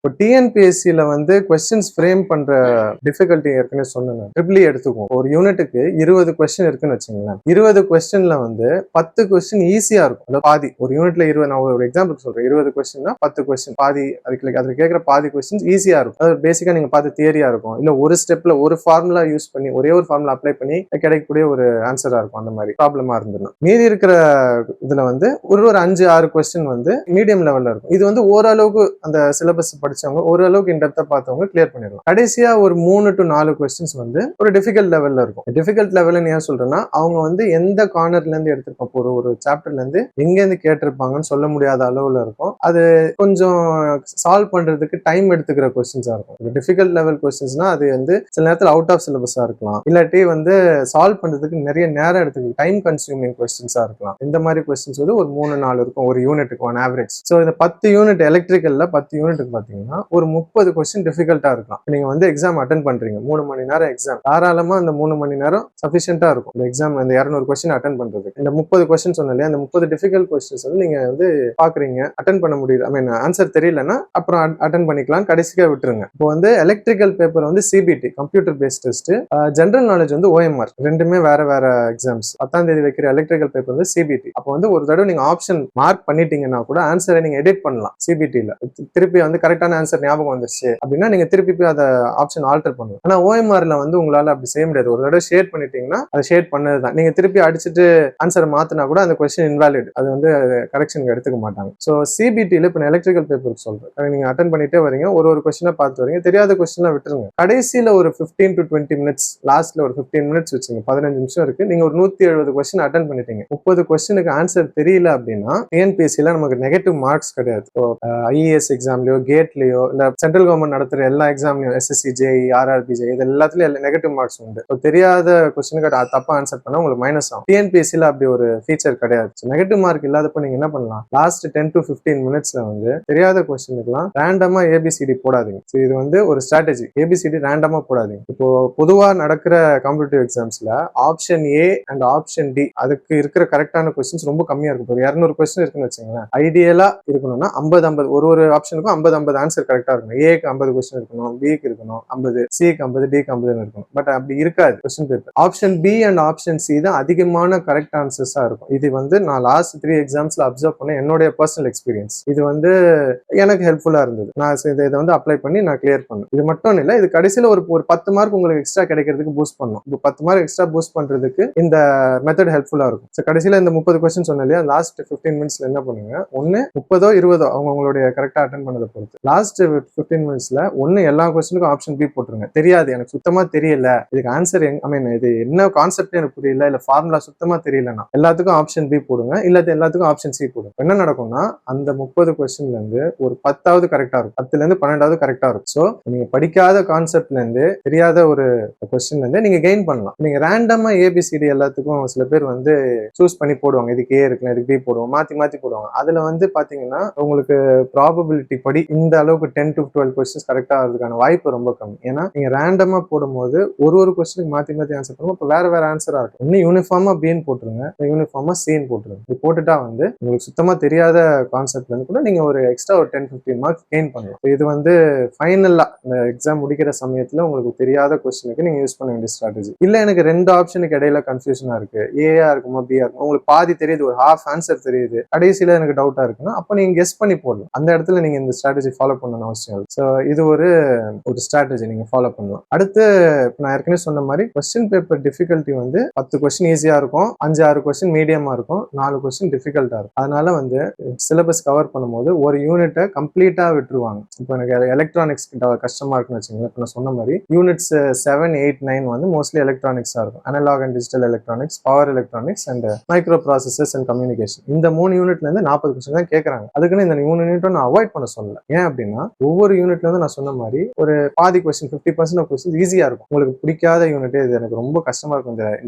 இப்போ டிஎன்பிஎஸ்சியில வந்து questions frame பண்ற டிஃபிகல்ட்டி ஏற்கனவே சொன்னேன். ட்ரிபிள் எடுத்துக்கும். ஒரு யூனிட்டுக்கு 20 கொஸ்டின் இருக்குன்னு வச்சுங்களேன். 20 கொஸ்டின்ல வந்து 10 கொஸ்டின் ஈஸியா இருக்கும். அதாவது பாதி. ஒரு யூனிட்ல 20, நான் ஒரு எக்ஸாம்பிள் சொல்றேன். 20 கொஸ்டின்னா 10 கொஸ்டின் பாதி, அதுல கேட்கிற பாதி கொஸ்டின்ஸ் ஈஸியா இருக்கும். அதாவது பேசிக்கா நீங்க பார்த்து தியரியா இருக்கும். இல்ல ஒரு ஸ்டெப்ல ஒரு ஃபார்முலா யூஸ் பண்ணி, ஒரே ஒரு ஃபார்முலா அப்ளை பண்ணி கிடைக்கக்கூடிய ஒரு ஆன்சரா இருக்கும். அந்த மாதிரி ப்ராப்ளமா இருந்ததுன்னா, மீதி இருக்கிற இதுல வந்து ஒரு 5-6 கொஸ்டின் வந்து மீடியம் லெவல்ல இருக்கும். இது வந்து ஓரளவுக்கு அந்த சிலபஸ் படிச்சவங்க, ஓரளவுக்கு இன்டெப்தா பார்த்தவங்க கிளியர் பண்ணிடலாம். கடைசியா ஒரு 3 to 4 கொஸ்டின்ஸ் வந்து ஒரு டிஃபிகல்ட் லெவல்ல இருக்கும். டிஃபிகல்ட் லெவல்னு ஏன் சொல்றேன்னா, அவங்க வந்து எந்த கார்னர்ல இருந்து எடுத்திருப்பாங்க, ஒரு சாப்டர்ல இருந்து எங்க இருந்து கேட்டிருப்பாங்கன்னு சொல்ல முடியாத அளவுல இருக்கும். அது கொஞ்சம் சால்வ் பண்றதுக்கு டைம் எடுத்துக்கிற கொஸ்டின்ஸா இருக்கும். டிஃபிகல்ட் லெவல் கொஸ்டின்ஸ்னா அது வந்து சில நேரத்தில் அவுட் ஆஃப் சிலபஸா இருக்கலாம், இல்லாட்டி வந்து சால்வ் பண்றதுக்கு நிறைய நேரம் எடுத்துக்கு டைம் கன்சியூமிங் கொஸ்டின்ஸா இருக்கலாம். இந்த மாதிரி கொஸ்டின்ஸ் வந்து ஒரு 3-4 இருக்கும் ஒரு யூனிட்டுக்கு ஆன் ஆவரேஜ். ஸோ இந்த 10 யூனிட் எலக்ட்ரிக்கல்ல 10 யூனிட்டுக்கு பாத்தீங்கன்னா ஒரு 30 கொஸ்டின் டிஃபிகல்ட்டா இருக்கலாம். நீங்க வந்து எக்ஸாம் அட்டன் பண்றீங்க, 3 மணி நேரம் எக்ஸாம், தாராளமா அந்த 3 மணி நேரம் சஃபிஷியன்டா இருக்கும் இந்த எக்ஸாம், இந்த 200 கொஸ்டின் அட்டன் பண்றதுக்கு. இந்த 30 கொஸ்டின் சொன்னேன் இல்லையா, அந்த 30 டிஃபிகல்ட் கொஸ்டின்ஸ் வந்து நீங்க வந்து பாக்குறீங்க, அட்டன் பண்ண முடியல, ஐ மீன் ஆன்சர் தெரியலன்னா அப்புறம் அட்டன் பண்ணிக்கலாம், கடைசியா விட்டுருங்க. இப்போ வந்து எலக்ட்ரிக்கல் பேப்பர் வந்து CBT, computer based test, general knowledge வந்து ஓஎம்ஆர், ரெண்டுமே வேற வேற எக்ஸாம்ஸ். 10ஆம் தேதி வைக்கிற எலக்ட்ரிக்கல் பேப்பர் வந்து சிபிடி. அப்போ வந்து ஒரு தடவை நீங்க ஆப்ஷன் மார்க் பண்ணிட்டீங்கன்னா கூட ஆன்சரை நீங்க எடிட் பண்ணலாம் சிபிடில. திருப்பி வந்து கரெக்டான ஆன்சர் ஞாபகம் வந்துருச்சு அப்படின்னா நீங்க திருப்பி போய் அதை ஆப்ஷன் ஆல்டர் பண்ணலாம். ஆனா ஓஎம்ஆர்ல வந்து உங்களால அப்படி செய்ய முடியாது. ஒரு தடவை ஷேட் பண்ணிட்டீங்கன்னா அதை ஷேட் பண்ணதுதான். நீங்க திருப்பி அடிச்சுட்டு ஆன்சரை மாத்தினா கூட அந்த கொஸ்டின் இன்வாலிட், அது வந்து கரெக்ஷனுக்கு எடுத்துக்க மாட்டாங்க. ஸோ சிபிடில இப்போ எலக்ட்ரிக்கல் பேப்பருக்கு சொல்றேன், நீங்க அட்டன் பண்ணிட்டே வரீங்க, ஒரு கொஸ்டினா பார்த்து வரீங்க, தெரியாத கொஸ்டினா விட்டுருங்க. கடைசியில ஒரு 15 to 20 மினிட்ஸ், லாஸ்ட்ல ஒரு 15 மினிட்ஸ் வச்சுங்க, 15 நிமிஷம் இருக்கு, நீங்க ஒரு 170 கொஸ்டின் அட்டன் பண்ணிட்டீங்க, 30 கொஸ்டினுக்கு ஆன்சர் தெரியல அப்படின்னா டிஎன்பிஎஸ்சில நமக்கு நெகட்டிவ் மார்க்ஸ் கிடையாது. ஐஏஎஸ் எக்ஸாம்லயோ கேட்லயோ இல்ல சென்ட்ரல் கவர்மெண்ட் நடத்துற எல்லா எக்ஸாம்லயும் எஸ்எஸ்சி ஜேஇ ஆர்ஆர்பி ஜே இது எல்லாத்துலயும் நெகட்டிவ் மார்க்ஸ் உண்டு. தெரியாத கொஸ்டினுக்கு தப்பா ஆன்சர் பண்ணா உங்களுக்கு மைனஸ் ஆகும். டிஎன்பிஎஸ்சில அப்படி ஒரு ஃபீச்சர் கிடையாது. நெகட்டிவ் மார்க் இல்லாதப்ப நீங்க என்ன பண்ணலாம், லாஸ்ட் 10 to 15 மினிட்ஸ்ல வந்து தெரியாத கொஸ்டினுக்குலாம் ரேண்டமா ஏபிசிடி போடாதீங்க. இது வந்து ஒரு ஸ்ட்ராட்டஜி. ஏபிசிடி ரேண்டமா போடாதீங்க. இப்போ பொதுவா நடக்கிற காம்படிட்டிவ் எக்ஸாம்ஸ்ல option A and option D அதுக்கு இருக்கிற கரெக்டான கொஸ்டின்ஸ் ரொம்ப கம்மியா இருக்கும். ஒரு 200 கொஸ்டின் இருக்குன்னு வச்சுங்களேன், ஐடியலா இருக்கணும்னா 50-50, ஒரு ஆப்ஷனுக்கும் 50-50 ஆன்சர் கரெக்டா இருக்கணும். ஏக்கு 50 கொஸ்டின் இருக்கணும், பிக்கு இருக்கணும் 50, சிக்கு 50, டிக்கு 50 இருக்கணும். பட் அப்படி இருக்காது question paper. Option B and option C தான் அதிகமான கரெக்ட் ஆன்சர்ஸா இருக்கும். இது வந்து நான் லாஸ்ட் 3 எக்ஸாம்ஸ்ல அப்சர்வ் பண்ண என்னுடைய பர்சனல் எக்ஸ்பீரியன்ஸ். இது வந்து எனக்கு ஹெல்ப்ஃபுல்லா இருந்தது. நான் இதை வந்து அப்ளை பண்ணி நான் கிளியர் பண்ணேன். இது மட்டும் இல்ல, இது கடைசியில ஒரு 10 மார்க் உங்களுக்கு எக்ஸ்ட்ரா கிடைக்கிறதுக்கு பூஸ்ட் பண்ணும். இப்போ 10 மார்க் எக்ஸ்ட்ரா பூஸ்ட் பண்றதுக்கு இந்த மெத்தட் ஹெல்ப்ஃபுல்லா இருக்கும். ஸோ கடைசியில இந்த 30 கொஸ்டின் சொன்னேன் இல்லையா, லாஸ்ட் 15 மினிட்ஸ்ல என்ன பண்ணுங்க, ஒன்னு 30-20 அவங்களுடைய கரெக்டா அட்டன் பண்ணதை பொறுத்து, லாஸ்ட் 15 மினிட்ஸ்ல ஒன்னு எல்லா கொஸ்டினுக்கும் ஆப்ஷன் பி போட்டுருங்க. தெரியாது, எனக்கு சுத்தமா தெரியல, இதுக்கு ஆன்சர் ஐ மீன் இது என்ன கான்செப்ட் எனக்கு புரியல, இல்ல ஃபார்முலா சுத்தமா தெரியலன்னா எல்லாத்துக்கும் ஆப்ஷன் பி போடுங்க, இல்ல எல்லாத்துக்கும் ஆப்ஷன் சி போடுங்க. என்ன நடக்கும்னா அந்த 30 கொஸ்டின்ல இருந்து ஒரு 10வது கரெக்டா இருக்கும், 10ல இருந்து 12வது கரெக்டா இருக்கும். ஸோ நீங்க படிக்காத கான்செப்ட்ல இருந்து, தெரியாத ஒரு கொஸ்டின்ல இருந்து நீங்க கெயின் பண்ணலாம். நீங்க ரேண்டமா ஏபிசிடி எல்லாத்துக்கும் சில பேர் வந்து சூஸ் பண்ணி போடுவாங்க, இதுக்கு ஏ இருக்கலாம், இதுக்கு பி போடுவாங்க, மாத்தி மாத்தி போடுவாங்க. அதுல வந்து பாத்தீங்கன்னா உங்களுக்கு ப்ராபபிலிட்டி படி இந்த அளவுக்கு 10 to 12 கொஸ்டின்ஸ் கரெக்டா ஆகிறதுக்கான வாய்ப்பு ரொம்ப கம்மி. ஏன்னா நீங்க ரேண்டமா போடும்போது ஒரு கொஸ்டினுக்கு மாத்தி மாத்தி ஆன்சர் பண்ணுவோம், இப்போ வேற ஆன்சரா இருக்கும். இன்னும் யூனிஃபார்மா பின்னு போட்டுருங்க, யூனிஃபார்மா சின்னு போட்டுருங்க. இது போட்டுட்டா வந்து உங்களுக்கு சுத்தமா தெரியாத கான்செப்ட்ல இருந்து கூட நீங்க ஒரு எக்ஸ்ட்ரா ஒரு 10-15 மார்க்ஸ் கெயின் பண்ணலாம். இது வந்து ஃபைனலா இந்த எக்ஸாம் முடிக்கிற சமயத்துல உங்களுக்கு தெரியாத கொஸ்டினுக்கு நீங்க யூஸ் பண்ண வேண்டிய ஸ்ட்ராட்டஜி. இல்ல எனக்கு 2 ஆப்ஷனுக்கு இடையில கன்ஃபியூஷனா இருக்கு, ஏஆ இருக்குமா பிஆ இருக்கும், உங்களுக்கு பாதி தெரியுது, ஒரு ஹாஃப் ஆன்சர் தெரியுது, கடைசியில எனக்கு டவுட்டா இருக்குன்னா அப்ப நீங்க கெஸ் பண்ணி போடலாம். அந்த இடத்துல நீங்க இந்த ஸ்ட்ராட்டஜி ஃபாலோ பண்ணணும் அவசியம் இல்லை. ஸோ இது ஒரு ஸ்ட்ராட்டஜி நீங்க ஃபாலோ பண்ணலாம். அடுத்து நான் ஏற்கனவே சொன்ன மாதிரி கொஸ்டின் பேப்பர் டிஃபிகல்ட்டி வந்து 10 கொஸ்டின் ஈஸியா இருக்கும், 5-6 கொஸ்டின் மீடியமா இருக்கும், 4 கொஸ்டின் டிஃபிகல்ட்டா இருக்கும். அதனால வந்து சிலபஸ் கவர் பண்ணும்போது ஒரு யூனிட்டை கம்ப்ளீட்டா விட்டுருவாங்க. இப்போ எனக்கு எலக்ட்ரானிக்ஸ் கஷ்டமா இருக்குன்னு வச்சுக்கோங்களேன், இப்போ நான் சொன்ன மாதிரி யூனிட்ஸ் 7, 8, 9 வந்து மோஸ்ட்லி எலக்ட்ரானிக்ஸா இருக்கும். Analogue and digital electronics, power electronics and microprocessors and communication. இந்த 3 யூனிட்ல இருந்து 40 கொஸ்டின் தான் கேட்கறாங்க. அதுக்குன்னு இந்த 3 யூனிட்டும் நான் அவாய்ட் பண்ண சொல்லல. ஏன் அப்படின்னா ஒவ்வொரு யூனிட்ல இருந்து நான் சொன்ன மாதிரி ஒரு பாதி கொஸ்டின் 50% ஆஃப் கொஸ்டின் ஈஸியா இருக்கும். உங்களுக்கு பிடிக்காத யூனிட், இது எனக்கு ரொம்ப கஷ்டமா இருக்கும்,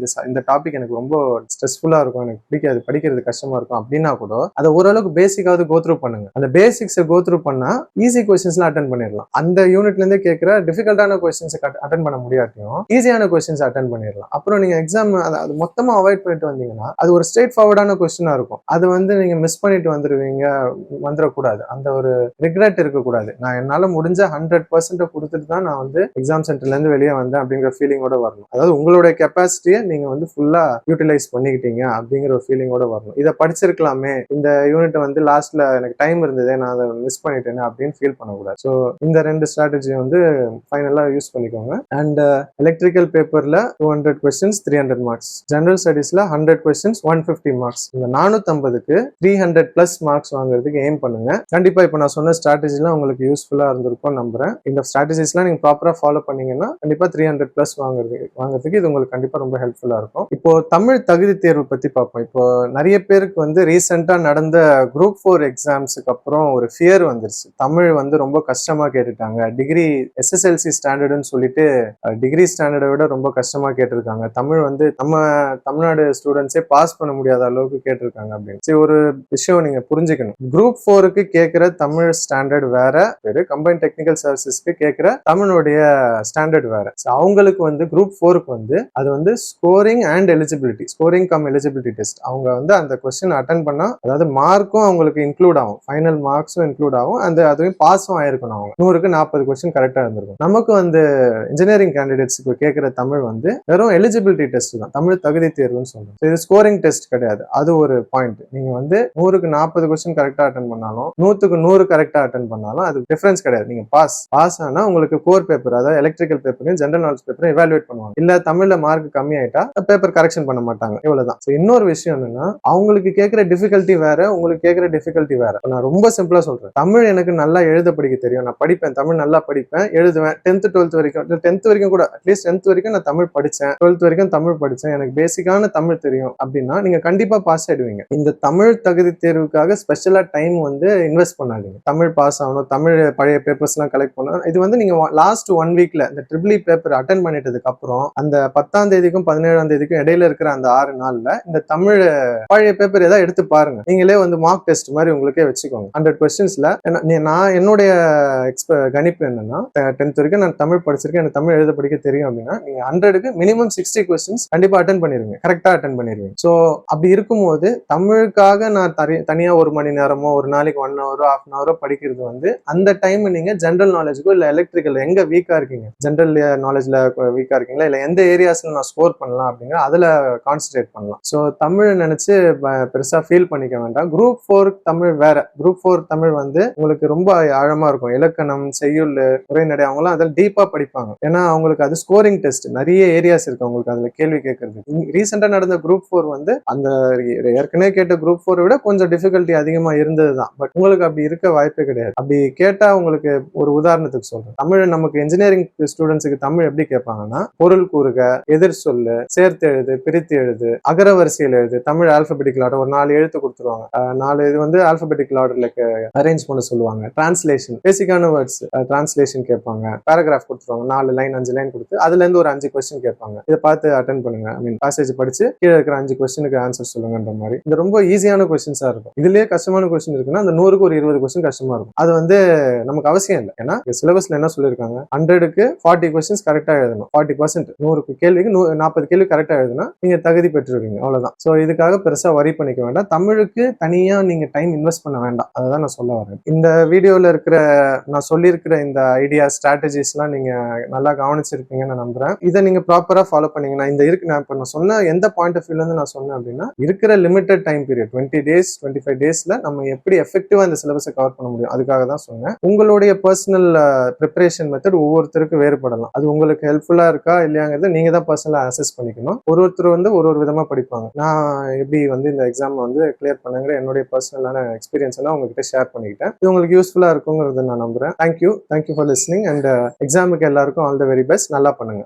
இந்த டாபிக் எனக்கு ரொம்ப ஸ்ட்ரெஸ்ஃபுல்லா இருக்கும், எனக்கு பிடிக்காது, படிக்கிறது கஷ்டமா இருக்கும் அப்படின்னா கூட அதை ஓரளவுக்கு பேசிக்காவது கோத்ரூ பண்ணுங்க. அந்த பேசிக்ஸை கோத்ரூ பண்ணா ஈஸி கொஸ்டின்ஸ்லாம் அட்டன் பண்ணிடலாம். அந்த யூனிட்ல இருந்தே கேட்கிற டிஃபிகல்ட்டான கொஸ்டின்ஸ் அட்டன் பண்ண முடியாட்டியும் ஈஸியான கொஸ்டின்ஸ் அட்டன் பண்ணிடலாம். அப்புறம் நீங்க எக்ஸாம் அது மொத்தமா அவாய்ட் பண்ணிட்டு வந்தீங்கன்னா அது ஒரு ஸ்ட்ரெயிட் ஃபார்வர்டான கொஸ்டினா இருக்கும். அது வந்து நீங்க மிஸ் பண்ணிட்டு வந்துடக்கூடாது, அந்த ஒரு ரிக்ரெட் இருக்கக்கூடாது. இருக்கக்கூடாது. நான் என்னால முடிஞ்ச 100% கொடுத்துட்டு தான் நான் வந்து எக்ஸாம் சென்டர்ல இருந்து வெளியே வந்தேன் அப்படிங்கிற ஃபீலிங்கோட வரணும். அதாவது உங்களுடைய கெப்பாசிட்டியை நீங்க வந்து ஃபுல்லா யூட்டிலைஸ் பண்ணிக்கிட்டீங்க அப்படிங்கிற ஒரு ஃபீலிங்கோட வரணும். இதை படிச்சிருக்கலாமே, இந்த யூனிட் வந்து லாஸ்ட்ல எனக்கு டைம் இருந்ததே, நான் அதை மிஸ் பண்ணிட்டேன் அப்படின்னு ஃபீல் பண்ணக்கூடாது. ஸோ இந்த 2 ஸ்ட்ராட்டஜி வந்து ஃபைனலா யூஸ் பண்ணிக்கோங்க. அண்ட் எலக்ட்ரிக்கல் பேப்பர்ல 200 கொஸ்டின்ஸ் 300 மார்க்ஸ், ஜெனரல் ஸ்டடீஸ்ல 100 கொஸ்டின்ஸ் 150 மார்க்ஸ். இந்த 450க்கு 300 பிளஸ் மார்க்ஸ் வாங்குறதுக்கு எய்ம் பண்ணுங்க. கண்டிப்பா இப்போ நான் சொன்ன ஸ்ட்ராட்டஜிலாம் உங்களுக்கு யூஸ்ஃபுல்லா இருந்திருக்கும் நம்புறேன். இந்த ஸ்ட்ராட்டஜிஸ்லாம் நீங்க ப்ராப்பரா ஃபாலோ பண்ணீங்கன்னா கண்டிப்பா 300 பிளஸ் வாங்குறதுக்கு இது உங்களுக்கு கண்டிப்பா ரொம்ப ஹெல்ப்ஃபுல்லா இருக்கும். இப்போ தமிழ் தகுதி தேர்வு பத்தி பார்ப்போம். இப்போ நிறைய பேருக்கு வந்து ரீசெண்டா நடந்த குரூப் 4 எக்ஸாம்ஸுக்கு அப்புறம் ஒரு ஃபியர் வந்துருச்சு. தமிழ் வந்து ரொம்ப கஷ்டமா கேட்டுட்டாங்க, டிகிரி SSLC ஸ்டாண்டர்டுன்னு சொல்லிட்டு டிகிரி ஸ்டாண்டர்டை விட ரொம்ப கஷ்டமா கேட்டிருக்காங்க, தமிழ் வந்து நம்ம தமிழ்நாடு ஸ்டூடெண்ட்ஸே பாஸ் பண்ண முடியாத அளவுக்கு கேட்டிருக்காங்க அப்படின்னு. சரி, ஒரு விஷயம் நீங்க புரிஞ்சுக்கணும். குரூப் 4க்கு கேட்கிற தமிழ் ஸ்டாண்டர்ட் வேற, கம்பைன் டெக்னிக்கல் சர்வீசஸ்க்கு கேட்கிற தமிழுடைய ஸ்டாண்டர்ட் வேற. அவங்களுக்கு வந்து குரூப் 4க்கு வந்து அது வந்து scoring and eligibility, scoring come eligibility test. அவங்க வந்து அந்த கொஸ்டின் அட்டன் பண்ணா, அதாவது மார்க்கும் அவங்களுக்கு இன்க்ளூட் ஆகும், ஃபைனல் மார்க்ஸும் இன்க்ளூட் ஆகும், அந்த அதுவும் பாஸும் ஆயிருக்கணும். அவங்க 100க்கு 40 கொஸ்டின் கரெக்டா இருந்திருக்கும். நமக்கு வந்து இன்ஜினியரிங் கேண்டிடேட்ஸ்க்கு கேட்கிற தமிழ் வந்து வெறும் எலிஜிபிலிட்டி டெஸ்ட் தான், தமிழ் தகுதி தேர்வுன்னு சொல்றோம். இது ஸ்கோரிங் டெஸ்ட் கிடையாது. அது ஒரு பாயிண்ட். நீங்க வந்து 100க்கு 40 கொஸ்டின் கரெக்டா அட்டன் பண்ணாலும் 100க்கு 100 கரெக்டா அட்டன் பண்ணாலும் அது டிஃபரன்ஸ் கிடையாது. நீங்க பாஸ் ஆனா உங்களுக்கு கோர் பேப்பர், அதாவது எலக்ட்ரிக்கல் பேப்பரையும் ஜெனரல் நாலேஜ் பேப்பரையும் எவாலுவேட் பண்ணுவாங்க. இல்ல தமிழ்ல மார்க் கம்மி ஆயிட்டா பேப்பர் கரெக்ஷன் பண்ண மாட்டாங்க. இவ்வளவுதான். இன்னொரு விஷயம் என்னன்னா, அவங்களுக்கு கேட்கிற டிஃபிகல்ட்டி வேற, உங்களுக்கு கேட்கிற டிஃபிகல்ட்டி வேற. நான் ரொம்ப சிம்பிளா சொல்றேன். தமிழ் எனக்கு நல்லா எழுத படிக்க தெரியும், நான் படிப்பேன், தமிழ் நல்லா படிப்பேன், எழுதுவேன். 10th 12th வரைக்கும், 10th வரைக்கும் கூட, அட்லீஸ்ட் 10th வரைக்கும் நான் தமிழ் படிச்சேன், 12th வரைக்கும் தமிழ் படிச்சேன், எனக்கு பேசிக்கான தமிழ் தெரியும் அப்படின்னா நீங்க கண்டிப்பா பாஸ் ஆயிடுவீங்க. இந்த தமிழ் தகுதி தேர்வுக்காக ஸ்பெஷலா டைம் வந்து இன்வெஸ்ட் பண்ணாதீங்க. தமிழ் பாஸ் ஆகணும், தமிழ் பழைய பேப்பர்ஸ் எல்லாம் கலெக்ட் பண்ணணும். இது வந்து நீங்க லாஸ்ட் 1 வீக்ல இந்த ட்ரிபிள் பேப்பர் அட்டன் பண்ணிட்டதுக்கு அப்புறம் அந்த 10ஆம் தேதிக்கும் 17ஆம் தேதிக்கும் இடையில இருக்கிற அந்த 6 நாள்ல இந்த தமிழ் பழைய பேப்பர் ஏதாவது எடுத்து பாருங்க. நீங்களே வந்து மார்க் டெஸ்ட் மாதிரி உங்களுக்கே வச்சுக்கோங்க. 100 கொஸ்டின்ஸ்ல நான் என்னுடைய கணிப்பு என்னன்னா, 10th வரைக்கும் நான் தமிழ் படிச்சிருக்கேன், எனக்கு தமிழ் எழுத படிக்க தெரியும் அப்படின்னா நீங்க 100க்கு மினிமம் 60 கொஸ்டின்ஸ் கண்டிப்பா அட்டன் பண்ணிருங்க, கரெக்டா அட்டன் பண்ணிருவீங்க. சோ அப்படி இருக்கும்போது தமிழுக்காக நான் தனியா 1 மணி நேரமோ ஒரு நாளைக்கு 1 ஹவரோ 1/2 ஹவரோ படிக்கிறது வந்து, அந்த டைம் நீங்க ஜெனரல் நாலேஜுக்கோ இல்ல எலக்ட்ரிக்கல் எங்க வீக்கா இருக்கீங்க, ஜெனரல் நாலேஜ்ல வீக்கா இருக்கீங்களா, இல்ல எந்த ஏரியாஸ்ல நான் ஸ்கோர் பண்ணலாம் அப்படிங்கிற அதுல கான்சென்ட்ரேட் பண்ணலாம். ஸோ தமிழ் நினைச்சு பெருசா ஃபீல் பண்ணிக்க வேண்டாம். குரூப் 4 தமிழ் வேற. குரூப் 4 தமிழ் வந்து உங்களுக்கு ரொம்ப ஆழமா இருக்கும். இலக்கணம், செய்யுள், உரைநடை, அவங்களாம் அதில் டீப்பா படிப்பாங்க. ஏன்னா அவங்களுக்கு அது ஸ்கோரிங் டெஸ்ட், நிறைய ஏரியாஸ் இருக்கு அவங்களுக்கு அதுல கேள்வி கேட்கறது. ரீசெண்டா நடந்த குரூப் 4 வந்து அந்த ஏற்கனவே கேட்ட குரூப் 4 விட கொஞ்சம் டிஃபிகல்ட்டி அதிகமா இருந்ததுதான். பட் உங்களுக்கு அப்படி இருக்க வாய்ப்பே கிடையாது. அப்படி கேட்டா உங்களுக்கு ஒரு உதாரணத்துக்கு சொல்றேன். தமிழ் நமக்கு இன்ஜினியரிங் ஸ்டூடெண்ட்ஸுக்கு தமிழ் எப்படி கேட்பாங்கன்னா, பொருள் கூறுக, எதிர் சொல்லு, சேர்த்து எழுது, பிரித்து எழுது, அகரவரிசையில் எழுது, தமிழ் ஆல்பபெட்டிக்கல் ஆர்டர் ஒரு 4 எழுத்து கொடுத்துருவாங்க. 4 இது வந்து ஆல்பபெட்டிக்கல் ஆர்டர்ல அரேஞ்ச் பண்ண சொல்லுவாங்க. டிரான்ஸ்லேஷன், பேசிக்கான வேர்ட்ஸ் டிரான்ஸ்லேஷன் கேட்பாங்க. பேராகிராஃப் கொடுத்துருவாங்க, 4 லைன் 5 லைன் கொடுத்து அதுல இருந்து ஒரு 5 கொஸ்டின் கேட்பாங்க. இதை பார்த்து அட்டன் பண்ணுங்க. ஐ மீன் பாசேஜ் படிச்சு கீழே இருக்கிற 5 கொஸ்டினுக்கு ஆன்சர் சொல்லுங்கன்ற மாதிரி. இது ரொம்ப ஈஸியான கொஸ்டின்ஸா இருக்கும். இதுலயே கஷ்டமான கொஸ்டின் இருக்குன்னா அந்த 100க்கு ஒரு 20 கொஸ்டின் கஷ்டமா இருக்கும். அது வந்து நமக்கு அவசியம் இல்லை. ஏன்னா சிலபஸ்ல என்ன சொல்லியிருக்காங்க, 100க்கு 40 கொஸ்டின்ஸ் கரெக்டா எழுதணும். 40%, 100 கேள்விக்கு 40 கேள்வி கரெக்டா எழுதுனா நீங்க தகுதி பெற்றுருவீங்க. அவ்வளவுதான். சோ இதுக்காக பெருசா வரி பண்ணிக்க வேண்டாம். தமிழுக்கு தனியா நீங்க டைம் இன்வெஸ்ட் பண்ண வேண்டாம். அதான் நான் சொல்ல வரேன். இந்த வீடியோல இருக்கிற நான் சொல்லியிருக்கிற இந்த ஐடியா ஸ்ட்ராட்டஜிஸ் எல்லாம் நீங்க நல்லா கவனிச்சிருப்பீங்கன்னு நான் நம்புறேன். இதை நீங்க ப்ராப்பரா ஃபாலோ பண்ணீங்கன்னா நான் சொன்ன எந்த பாயிண்ட் ஆஃப் வியூல இருந்து நான் சொன்னேன் அப்படின்னா, இருக்கிற லிமிடெட் டைம் பீரியட் 20 days 25 daysல நம்ம எப்படி எஃபெக்டிவா இந்த சிலபஸை கவர் பண்ண முடியும், அதுக்காக தான் சொன்னேன். உங்களுடைய பர்சனல் ப்ரிப்பரேஷன் மெத்தட் ஒவ்வொருத்தருக்கு வேறுபடலாம். அது உங்களுக்கு ஹெல்ப்ஃபுல்லா இருக்கா இல்லையாங்கிறத நீங்க தான் பர்சனலா அசஸ் பண்ணிக்கணும். ஒருத்தர் வந்து ஒரு விதமா படிப்பாங்க. நான் எப்படி வந்து இந்த எக்ஸாம் வந்து கிளியர் பண்ணுங்கிற என்னுடைய பர்சனலான எக்ஸ்பீரியன்ஸ் எல்லாம் உங்ககிட்ட ஷேர் பண்ணிக்கிட்டேன். இது உங்களுக்கு யூஸ்ஃபுல்லா இருக்குங்கிறத நான் நம்புறேன். தேங்க்யூ ஃபார் லிஸ்னிங் அண்ட் எக்ஸாமுக்கு எல்லாருக்கும் ஆல் த வெரி பெஸ்ட். நல்லா பண்ணுங்க.